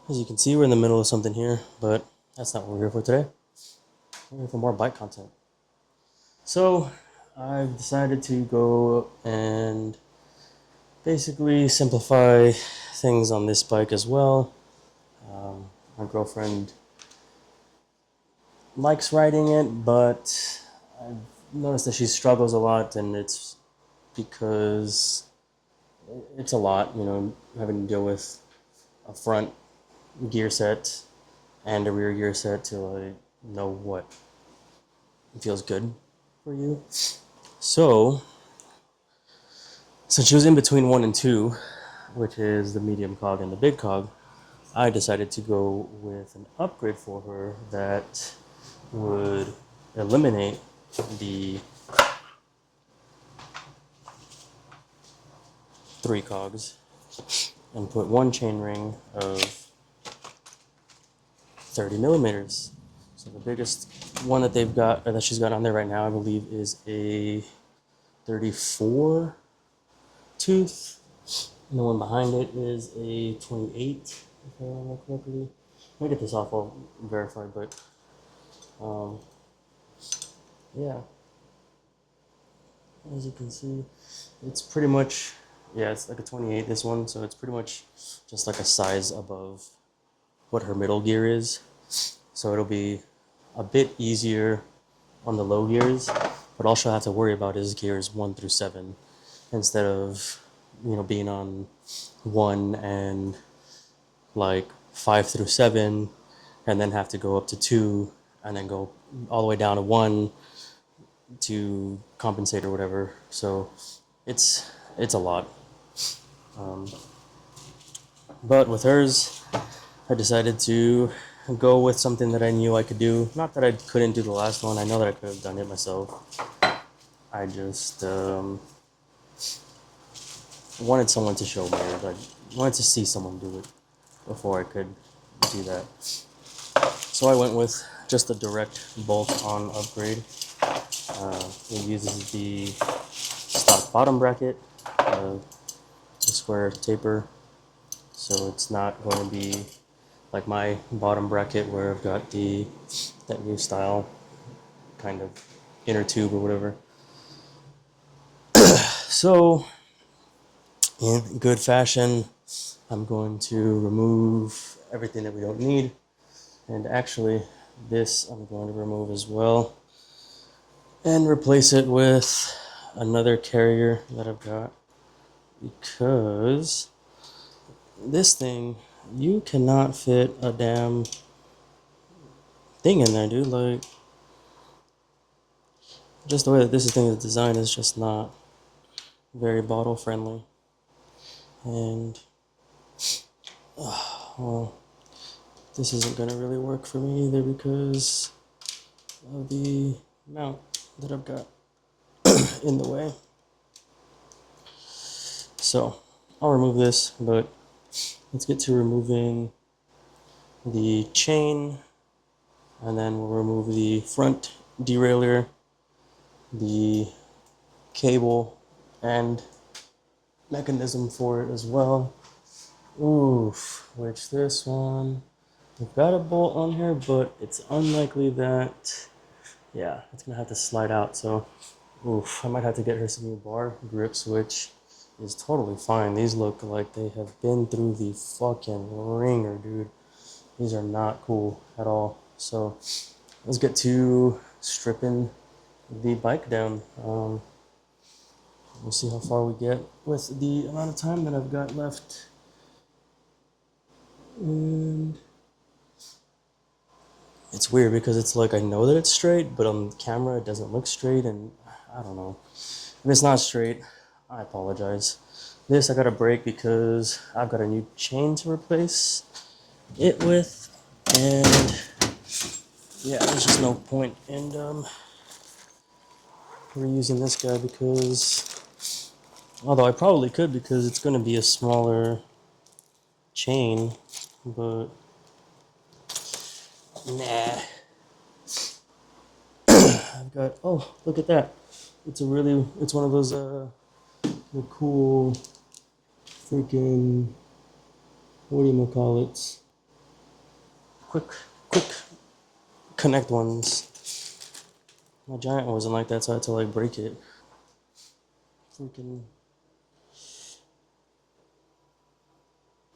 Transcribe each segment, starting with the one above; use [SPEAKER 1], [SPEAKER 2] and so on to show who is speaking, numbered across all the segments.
[SPEAKER 1] As you can see, we're in the middle of something here, but that's not what we're here for today. We're here for more bike content. So, I've decided to go and basically simplify things on this bike as well. My girlfriend likes riding it, but I've noticed that she struggles a lot, and it's because it's a lot, having to deal with a front gear set and a rear gear set to know what feels good for you. So, since she was in between 1 and 2, which is the medium cog and the big cog, I decided to go with an upgrade for her that would eliminate the 3 cogs and put one chainring of 30 millimeters. So the biggest one that they've got, or that she's got on there right now, I believe, is a 34 tooth, and the one behind it is a 28, if I remember correctly. Let me get this off, I'll verify, but yeah, as you can see, it's pretty much, yeah, it's like a 28, this one, so it's pretty much just like a size above what her middle gear is. So it'll be a bit easier on the low gears, but all she'll have to worry about is gears 1 through 7 instead of, being on 1 and like 5 through 7 and then have to go up to 2 and then go all the way down to 1 to compensate or whatever. So it's a lot. But with hers, I decided to go with something that I knew I could do. Not that I couldn't do the last one. I know that I could have done it myself. I just wanted someone to show me. I wanted to see someone do it before I could do that. So I went with just a direct bolt-on upgrade. It uses the stock bottom bracket, the square taper, so it's not going to be like my bottom bracket where I've got that new style kind of inner tube or whatever. So in good fashion, I'm going to remove everything that we don't need, and actually this I'm going to remove as well and replace it with another carrier that I've got, because this thing, you cannot fit a damn thing in there, dude. Like, just the way that this thing is designed is just not very bottle friendly. And well, this isn't gonna really work for me either because of the mount that I've got in the way. So I'll remove this, but let's get to removing the chain, and then we'll remove the front derailleur, the cable, and mechanism for it as well. Oof, which this one, we've got a bolt on here, but it's unlikely that, yeah, it's gonna have to slide out. So, oof, I might have to get her some new bar grips, which is totally fine. These look like they have been through the fucking ringer, dude. These are not cool at all. So, let's get to stripping the bike down. We'll see how far we get with the amount of time that I've got left. And it's weird because it's like I know that it's straight, but on camera it doesn't look straight, and I don't know. If it's not straight, I apologize. This I gotta break because I've got a new chain to replace it with, and yeah, there's just no point in reusing this guy because, although I probably could because it's gonna be a smaller chain, but nah. I've got, oh, look at that. It's one of those, the cool freaking, what do you call it? quick connect ones. My giant wasn't like that, so I had to like break it. Freaking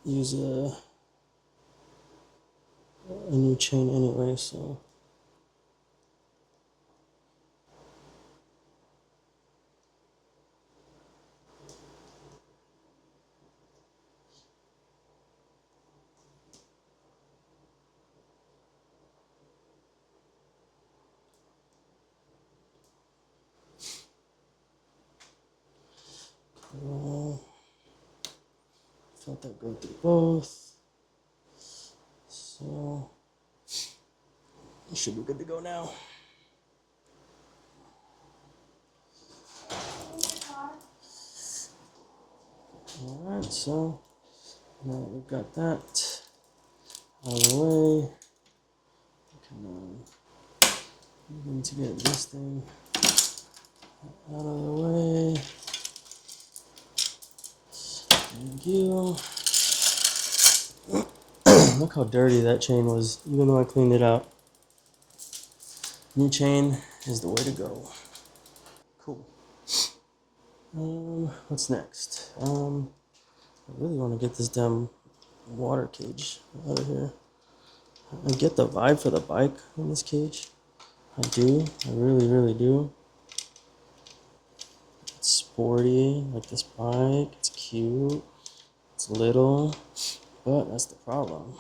[SPEAKER 1] use a new chain anyway, so. Felt that go through both. So it should be good to go now. Alright, so now that we've got that out of the way, I'm going to get this thing out of the way. Thank you. Look how dirty that chain was, even though I cleaned it out. New chain is the way to go. Cool. What's next? I really want to get this damn water cage out of here. I get the vibe for the bike in this cage. I do. I really, really do. It's sporty, like this bike. It's cute. It's little. But that's the problem.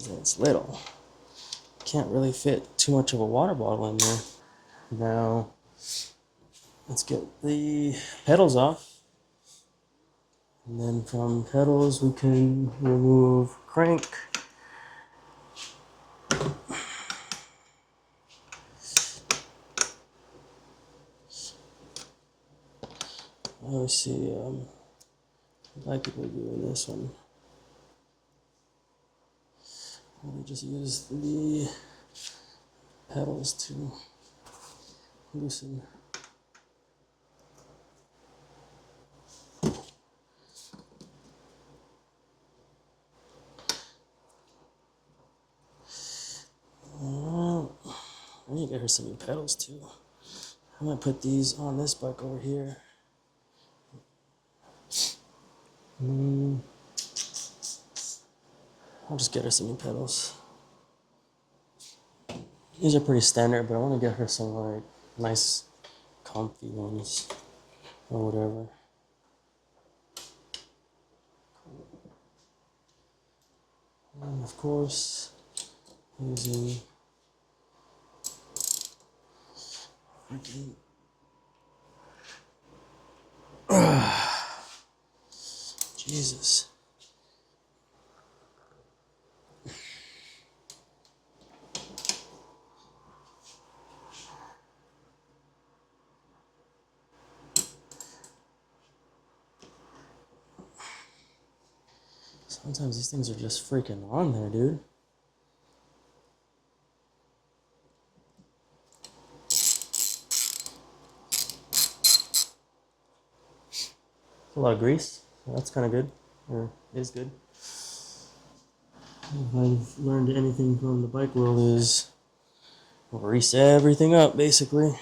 [SPEAKER 1] Is that it's little. Can't really fit too much of a water bottle in there. Now, let's get the pedals off. And then from pedals, we can remove crank. I always see like people doing this one. They just use the pedals to loosen. I need to get her some new pedals too. I'm gonna put these on this bike over here. I'll just get her some new pedals. These are pretty standard, but I want to get her some like nice, comfy ones or whatever. And of course, using freaking Jesus. Sometimes these things are just freaking on there, dude. A lot of grease, so that's kind of good, or is good. If I've learned anything from the bike world is grease everything up, basically.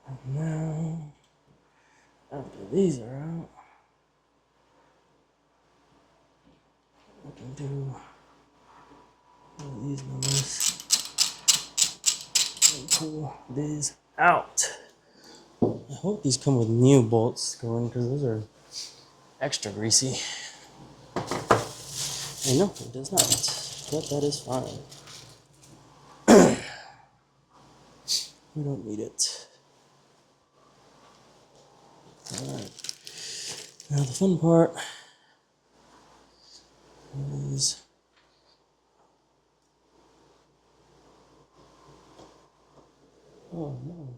[SPEAKER 1] And now, after these are out, I can do one of these numbers and pull these out. I hope these come with new bolts going because those are extra greasy. And no, it does not, but that is fine. We don't need it. Alright. Now the fun part is oh no.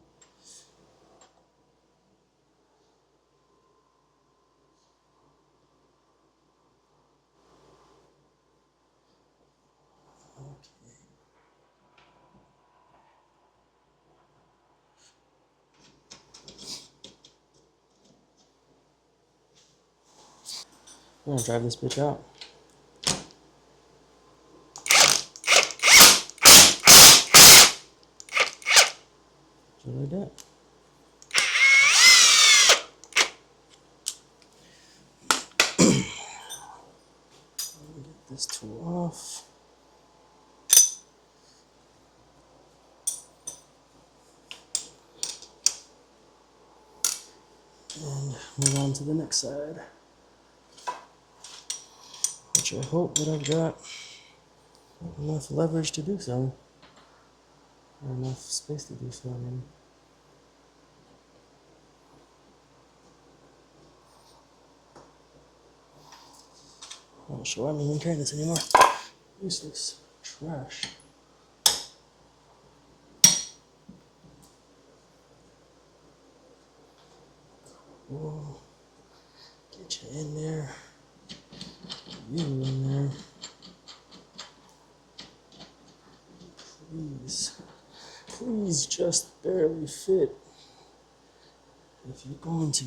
[SPEAKER 1] We're gonna drive this bitch out. Just like that. Get this tool off. And move on to the next side, which I hope that I've got enough leverage to do so, or enough space to do so. I mean, I'm not sure why I'm even carrying this anymore. Useless trash. Whoa. Get you in there. You in there. Please. Please just barely fit. If you're going to.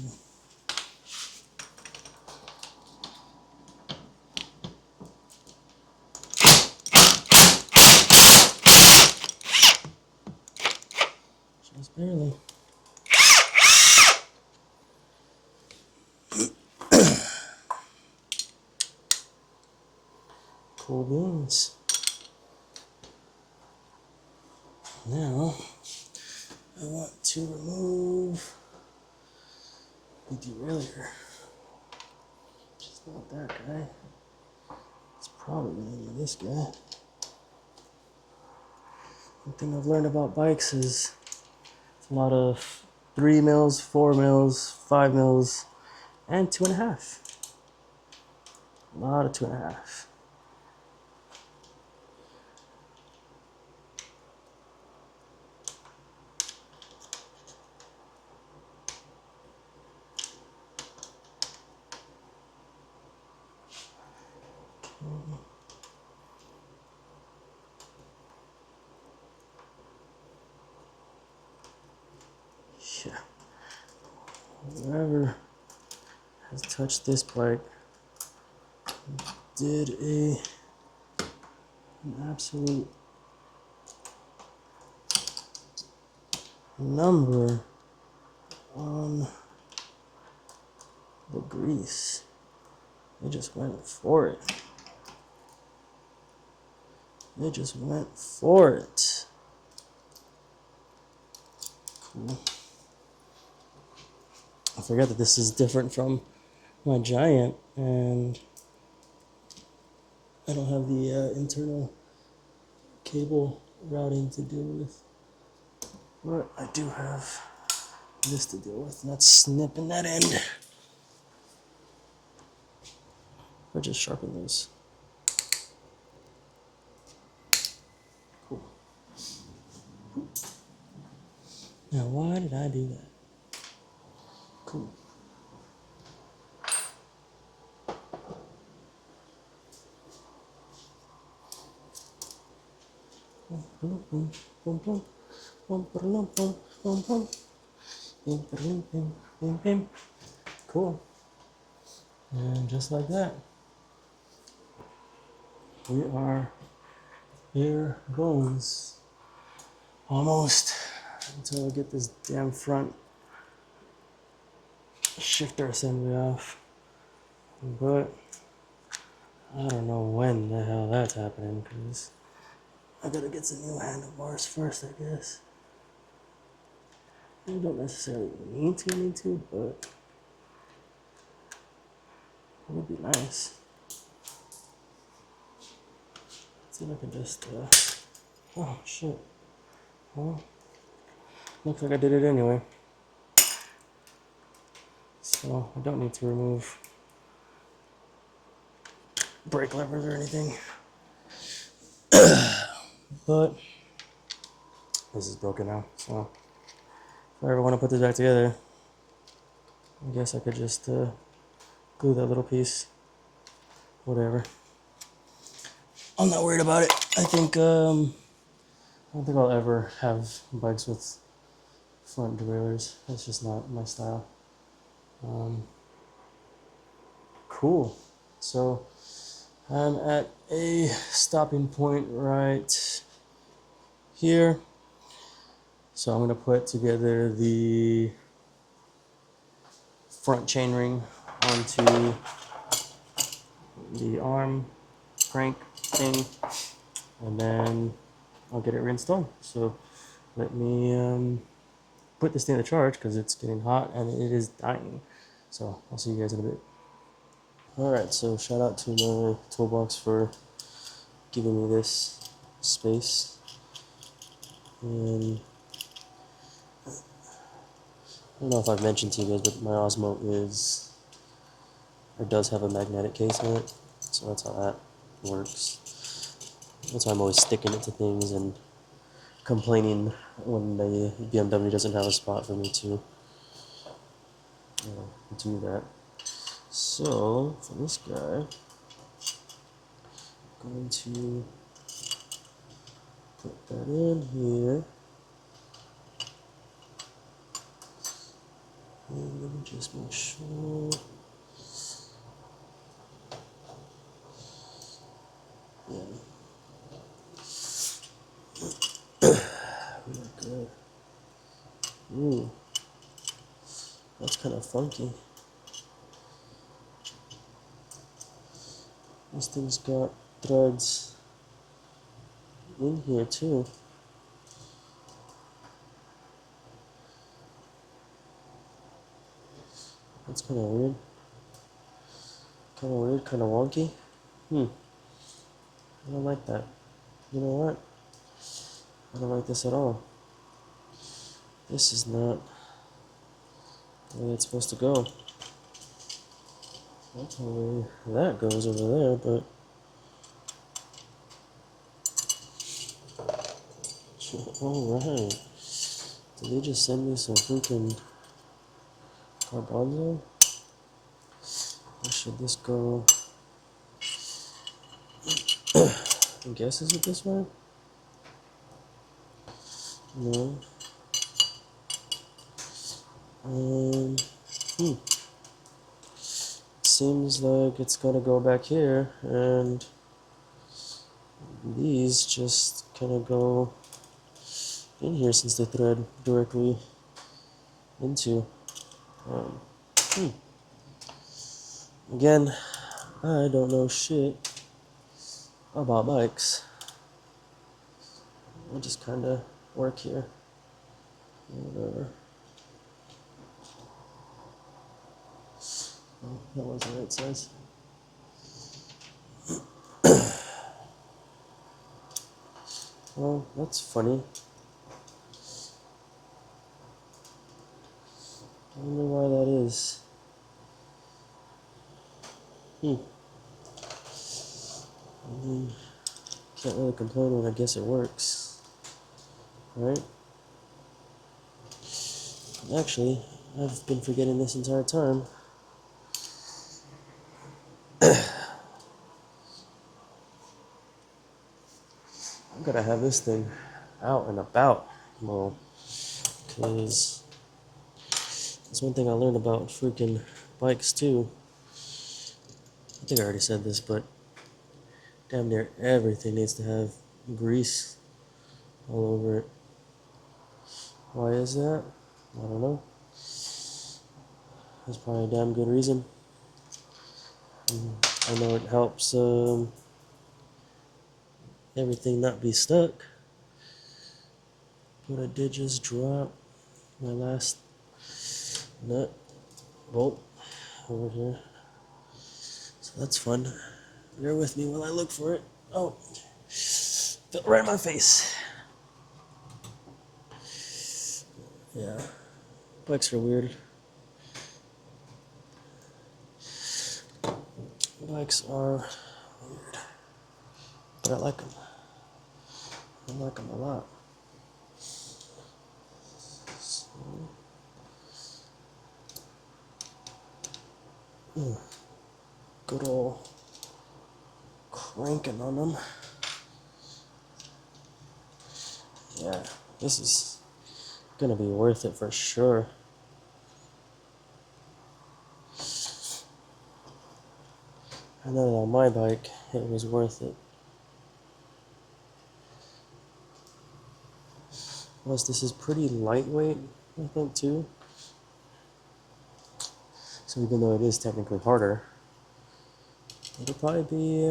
[SPEAKER 1] Just barely. Cool beans. Now, I want to remove the derailleur. Just not that guy. It's probably going to be this guy. One thing I've learned about bikes is it's a lot of 3 mils, 4 mils, 5 mils, and 2.5. A lot of 2.5. Yeah. Whoever has touched this bike did an absolute number on the grease. They just went for it. They just went for it. Cool. I forget that this is different from my Giant, and I don't have the internal cable routing to deal with. But I do have this to deal with, and that's snipping that end. Or just sharpen those. Cool. Now, why did I do that? Cool. Cool. And just like that, we are bare bones. Almost. Until I get this damn front shifter assembly off. But I don't know when the hell that's happening, because I gotta get some new handlebars first, I guess. I don't necessarily need to, but it would be nice. Let's see if I can just, oh shit. Well, looks like I did it anyway. So I don't need to remove brake levers or anything. But this is broken now, so if I ever want to put this back together, I guess I could just glue that little piece. Whatever. I'm not worried about it. I think I don't think I'll ever have bikes with front derailleurs. That's just not my style. Cool. So I'm at a stopping point right here. So I'm going to put together the front chainring onto the arm crank thing, and then I'll get it reinstalled. So let me put this thing to charge because it's getting hot and it is dying. So I'll see you guys in a bit. Alright, so shout out to my toolbox for giving me this space. And I don't know if I've mentioned to you guys, but my Osmo does have a magnetic case on it. So that's how that works. That's why I'm always sticking it to things and complaining when the BMW doesn't have a spot for me to do that. So for this guy, I'm going to put that in here. And let me just make sure. Yeah. Really good. Ooh, that's kind of funky. This thing's got threads in here too. That's kind of weird. Kind of weird, kind of wonky. I don't like that. You know what? I don't like this at all. This is not the way it's supposed to go. That's the way that goes over there, but alright. Did they just send me some freaking garbanzo? Or should this go? I guess, is it this way? No. Um, Seems like it's gonna go back here, and these just kind of go in here since they thread directly into. Um, Again, I don't know shit about bikes. I just kind of work here. Whatever. Oh, that wasn't the right size. Well, that's funny. I wonder why that is. I mean, can't really complain when I guess it works. Right? Actually, I've been forgetting this entire time. I'm gonna have this thing out and about more. Because that's one thing I learned about freaking bikes too. I think I already said this, but damn near everything needs to have grease all over it. Why is that? I don't know. There's probably a damn good reason. I know it helps everything not be stuck. But I did just drop my last nut bolt over here. So that's fun. Bear with me while I look for it. Oh, fell right in my face. Yeah, bikes are weird. Bikes are weird, but I like them. I like them a lot. So, good old cranking on them. Yeah, this is gonna be worth it for sure. And then on my bike, it was worth it. Plus, this is pretty lightweight, I think, too. So even though it is technically harder, it'll probably be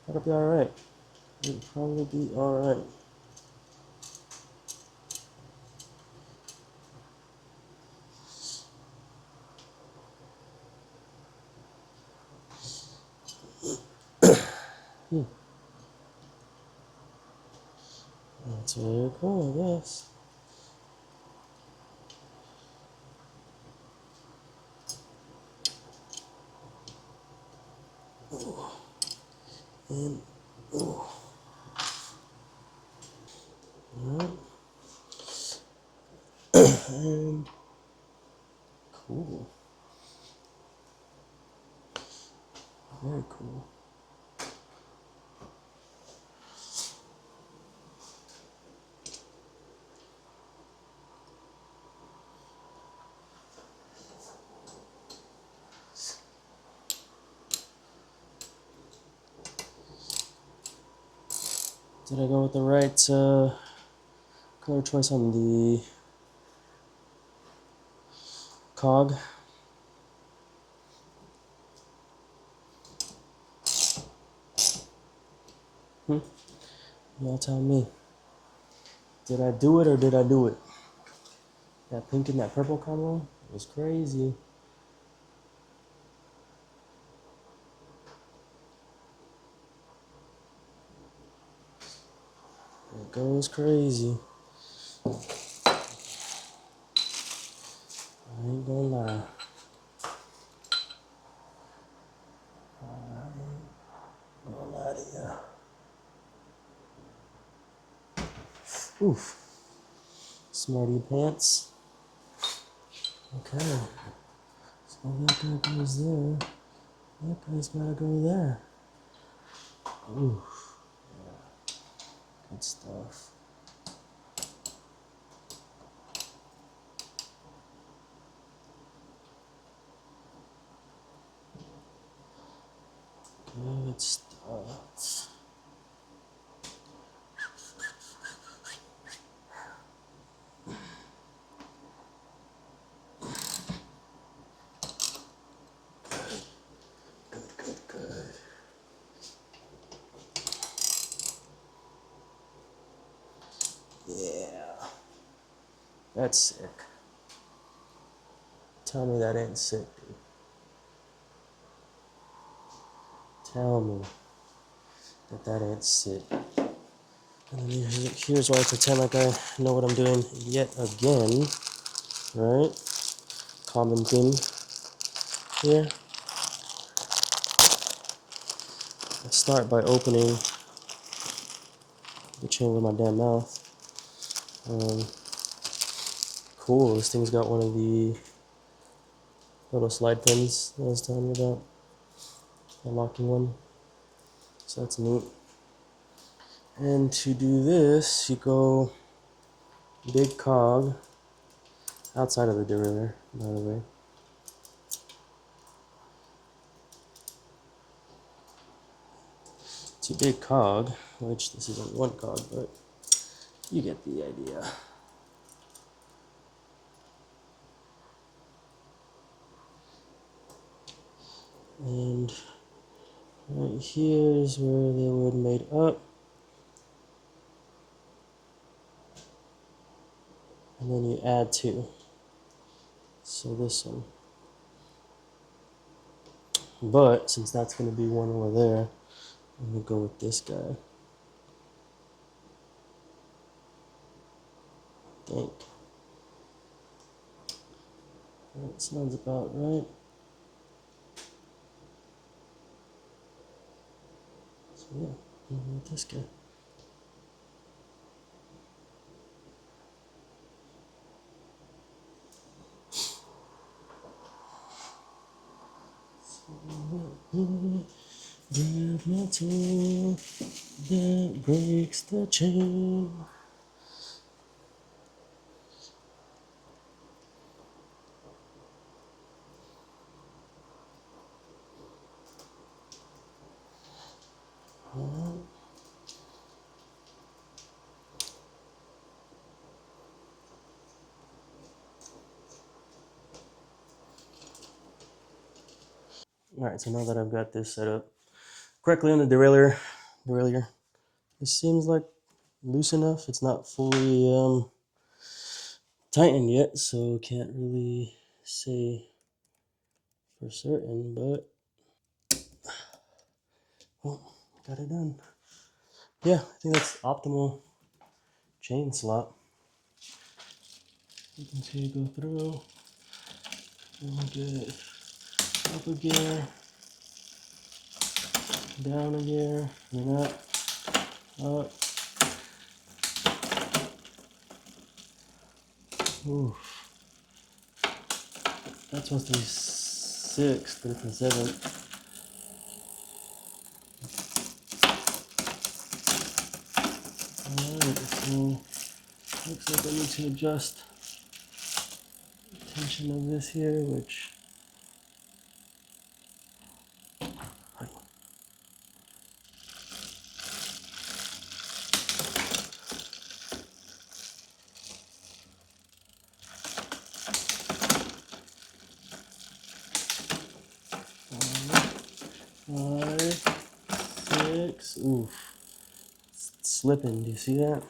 [SPEAKER 1] alright. It'll probably be alright. That's very cool, I guess. And alright. And cool. Very cool. Did I go with the right color choice on the cog? Y'all tell me. Did I do it or did I do it? That pink and that purple combo was crazy. It goes crazy. I ain't gonna lie. I ain't gonna lie to ya. Oof. Smarty pants. Okay. So that guy goes there. That guy's gotta go there. Oof. Yeah. Good stuff. Good stuff. Good. Yeah. That's sick. Tell me that ain't sick, dude. Tell me that ain't sick. And then here's why I pretend like I know what I'm doing yet again. Right? Common thing here. I start by opening the chain with my damn mouth. Cool, this thing's got one of the little slide pins that I was telling you about. The locking one. So that's neat. And to do this, you go big cog outside of the derailleur, by the way. It's a big cog, which this isn't one cog, but you get the idea. And right here is where they would made up. And then you add two. So this one. But since that's going to be one over there, I'm going to go with this guy. I think. That sounds about right. So yeah, I'm going to go with this guy. Grab my tool that breaks the chain. Alright, so now that I've got this set up correctly on the derailleur, it seems like loose enough. It's not fully tightened yet, so can't really say for certain, but well, got it done. Yeah, I think that's optimal chain slot. You can see it go through, and we get up a gear, down a gear, and up. Ooh, that's supposed to be 6, but it's a 7. Alright, so looks like I need to adjust the tension of this here, which five, 6. Oof, it's slipping. Do you see that?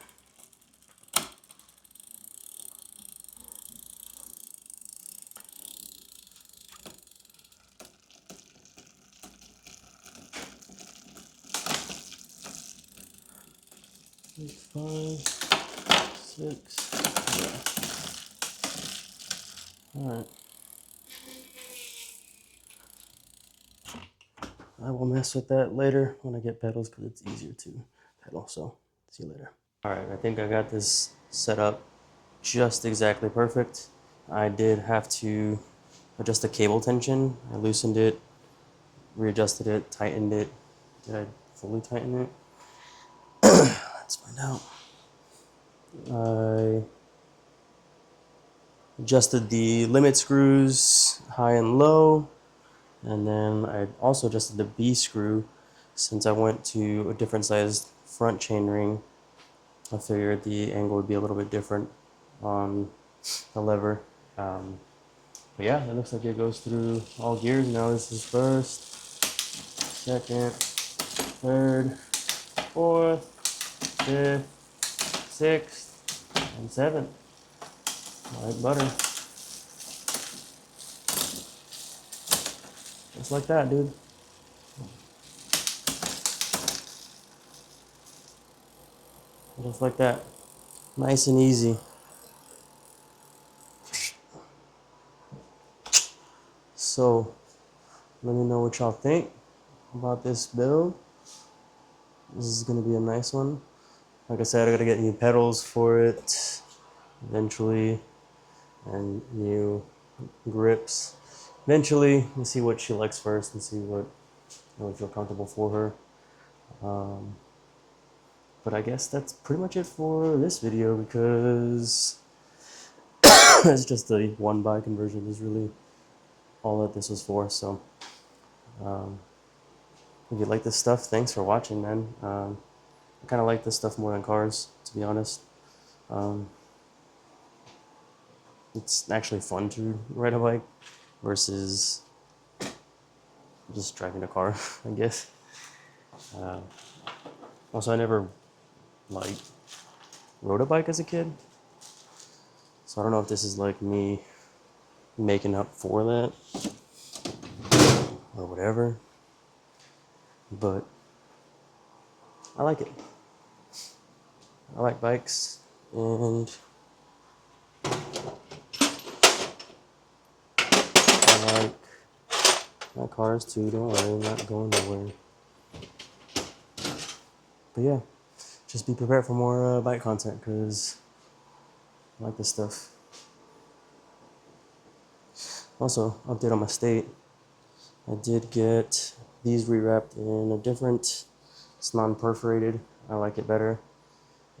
[SPEAKER 1] Like 5, 6. Yeah. All right. I will mess with that later when I get pedals because it's easier to pedal. So see you later. All right, I think I got this set up just exactly perfect. I did have to adjust the cable tension. I loosened it, readjusted it, tightened it. Did I fully tighten it? Let's find out. I adjusted the limit screws high and low, and then I also adjusted the B screw since I went to a different sized front chainring. I figured the angle would be a little bit different on the lever. But yeah, it looks like it goes through all gears. Now this is first, second, third, fourth, fifth, sixth, and seventh. Like butter. Just like that, dude. Just like that. Nice and easy. So, let me know what y'all think about this build. This is going to be a nice one. Like I said, I got to get new pedals for it eventually, and new grips eventually. We'll see what she likes first and see what would feel comfortable for her. But I guess that's pretty much it for this video because it's just a 1-by conversion is really all that this was for. So if you like this stuff, thanks for watching, man. I kind of like this stuff more than cars, to be honest. It's actually fun to ride a bike versus just driving a car, I guess. Also, I never like rode a bike as a kid, so I don't know if this is like me making up for that or whatever, but I like it. I like bikes, and I like my cars too. Don't worry, I'm not going nowhere. But yeah, just be prepared for more bike content because I like this stuff. Also, update on my state. I did get these rewrapped in a different, it's non-perforated. I like it better.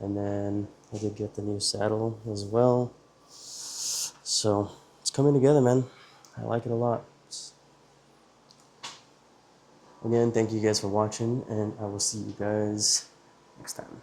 [SPEAKER 1] And then I did get the new saddle as well. So it's coming together, man. I like it a lot. Again, thank you guys for watching, and I will see you guys next time.